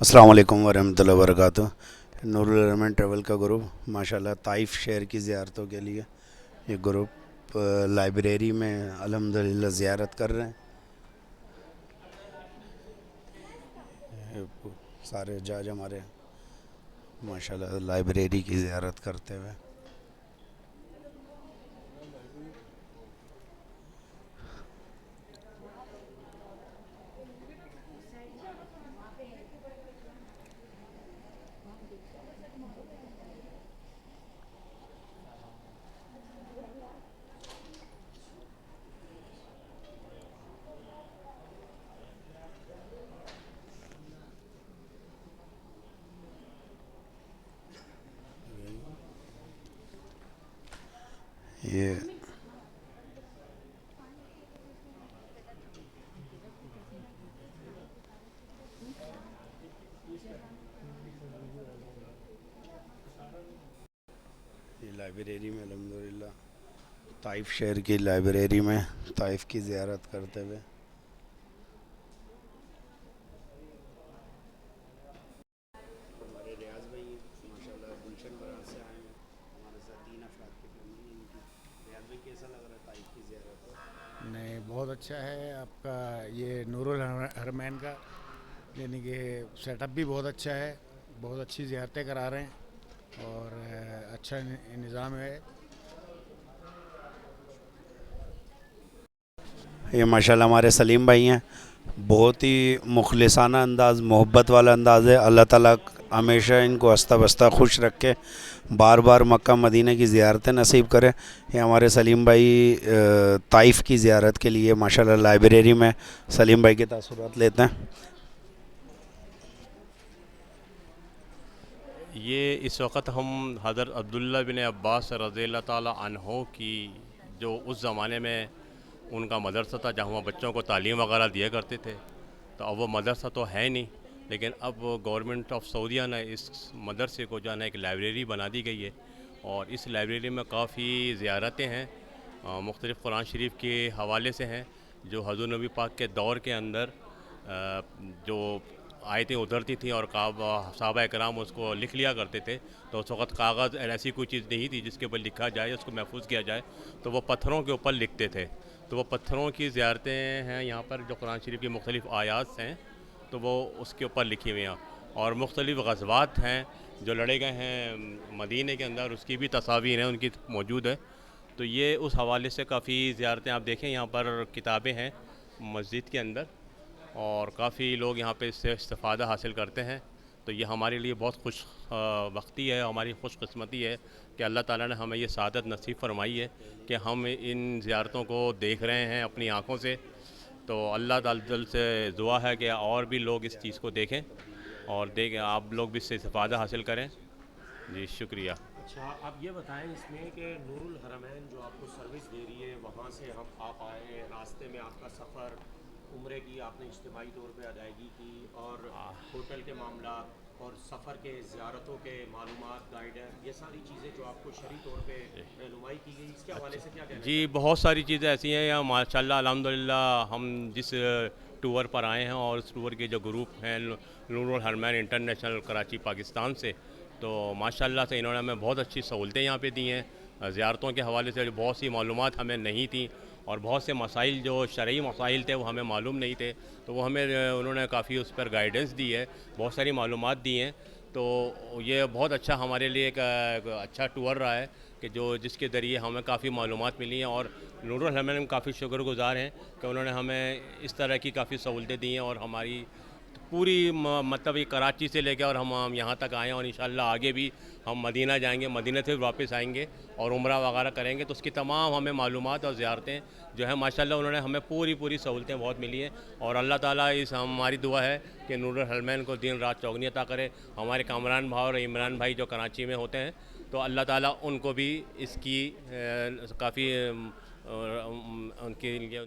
अस्सलाम वालेकुम वरहमतुल्लाहि वबरकातुहू। नूरुल हरमैन ट्रैवल का ग्रुप माशाल्लाह ताइफ़ शहर की ज़ियारतों के लिए ये ग्रुप लाइब्रेरी में अल्हम्दुलिल्लाह ज़ियारत कर रहे हैं। सारे जज हमारे माशाल्लाह लाइब्रेरी की ज़ियारत करते हुए। ये लाइब्रेरी में अल्हम्दुलिल्लाह ताइफ़ शहर की लाइब्रेरी में ताइफ़ की ज़ियारत करते हुए। हमारे रियाज भाई माशाल्लाह गुलशन बराज से आए हैं, हमारे साथ 3 अफराद की फैमिली है इनकी। रियाज भाई कैसा लग रहा है ताइफ़ की ज़ियारत? नहीं, बहुत अच्छा है आपका ये नूरुल हरमैन का। यानी कि सेटअप भी बहुत अच्छा है, बहुत अच्छी ज़ियारतें करा रहे हैं और अच्छा निज़ाम है। ये माशाल्लाह हमारे सलीम भाई हैं, बहुत ही मुखलिसाना अंदाज़, मोहब्बत वाला अंदाज़ है। अल्लाह ताला हमेशा इनको हंसता बसता खुश रखे, बार बार मक्का मदीना की ज़ियारतें नसीब करे। ये हमारे सलीम भाई ताइफ़ की ज़ियारत के लिए माशाल्लाह लाइब्रेरी में सलीम भाई के तासुरात लेते हैं। ये इस वक्त हम हज़रत अब्दुल्ला बिन अब्बास रज़ियल्लाहु ताला अन्हो की जो उस ज़माने में उनका मदरसा था जहाँ वहाँ बच्चों को तालीम वगैरह दिया करते थे। तो अब वो मदरसा तो है नहीं, लेकिन अब गवर्नमेंट ऑफ सऊदीया ने इस मदरसे को जो है ना एक लाइब्रेरी बना दी गई है। और इस लाइब्रेरी में काफ़ी ज़ियारतें हैं, मुख्तलिफ़ कुरान शरीफ के हवाले से हैं जो हज़रत नबी पाक के दौर के अंदर जो आयतें उतरती थी और सहाबा कराम उसको लिख लिया करते थे। तो उस वक़्त कागज़ ऐसी कोई चीज़ नहीं थी जिसके ऊपर लिखा जाए, उसको महफूज किया जाए, तो वो पत्थरों के ऊपर लिखते थे। तो वो पत्थरों की ज़ियारतें हैं यहाँ पर, जो कुरान शरीफ की मुख्तलिफ़ आयात हैं तो वो उसके ऊपर लिखी हुई हैं। और मुख्तलिफ़ ग़ज़वात हैं जो लड़े गए हैं मदीने के अंदर, उसकी भी तस्वीर हैं उनकी मौजूद है। तो ये उस हवाले से काफ़ी ज़ियारतें आप देखें, यहाँ पर किताबें हैं मस्जिद के अंदर और काफ़ी लोग यहाँ पे इससे इस्तिफ़ादा हासिल करते हैं। तो ये हमारे लिए बहुत बख्ती है, हमारी खुशकिस्मती है कि अल्लाह ताला ने हमें ये सआदत नसीब फरमाई है कि हम इन ज़ियारतों को देख रहे हैं अपनी आँखों से। तो अल्लाह ताला से दुआ है कि और भी लोग इस चीज़ को देखें और देखें, आप लोग भी इससे इस्तिफ़ादा हासिल करें। जी शुक्रिया। अच्छा, आप ये बताएं इसमें कि नूरुल हरमैन जो आपको सर्विस दे रही है, वहाँ से हम आप आए, रास्ते में आपका सफ़र, उम्रे की आपने इज्तिमाई तौर पे अदायगी की, और होटल के मामला और सफ़र के ज़ियारतों के मालूमात, गाइडेंस, ये सारी चीज़ें जो आपको शरई तौर पे रहनुमाई की गई, इसके हवाले से क्या कहना जी, चाहेंगे? बहुत सारी चीज़ें ऐसी हैं यहाँ माशाल्लाह अल्हम्दुलिल्लाह। हम जिस टूर पर आए हैं और उस टूर के जो ग्रुप हैं नूरुल हरमैन इंटरनेशनल कराची पाकिस्तान से, तो माशाल्लाह से इन्होंने हमें बहुत अच्छी सहूलतें यहाँ पे दी हैं। ज़ियारतों के हवाले से जो बहुत सी मालूमात हमें नहीं थी और बहुत से मसाइल जो शरई मसाइल थे वो हमें मालूम नहीं थे, तो वो हमें उन्होंने काफ़ी उस पर गाइडेंस दी है, बहुत सारी मालूमात दी हैं। तो ये बहुत अच्छा हमारे लिए एक अच्छा टूर रहा है कि जो जिसके ज़रिए हमें काफ़ी मालूमात मिली हैं। और नूरुल हरमैन हम काफ़ी शुक्रगुज़ार हैं कि उन्होंने हमें इस तरह की काफ़ी सहूलतें दी हैं और हमारी पूरी मतलब ये कराची से लेकर और हम यहाँ तक आए हैं और इंशाल्लाह आगे भी हम मदीना जाएंगे, मदीना से वापस आएंगे और उम्रा वगैरह करेंगे। तो उसकी तमाम हमें मालूमात और ज़ियारतें जो है माशाल्लाह उन्होंने हमें पूरी पूरी सहूलतें बहुत मिली हैं। और अल्लाह ताला इस हमारी दुआ है कि नूरुल हरमैन को दिन रात चौगनी अता करे। हमारे कामरान भाई और इमरान भाई जो कराची में होते हैं, तो अल्लाह ताला उनको भी इसकी काफ़ी उनके लिए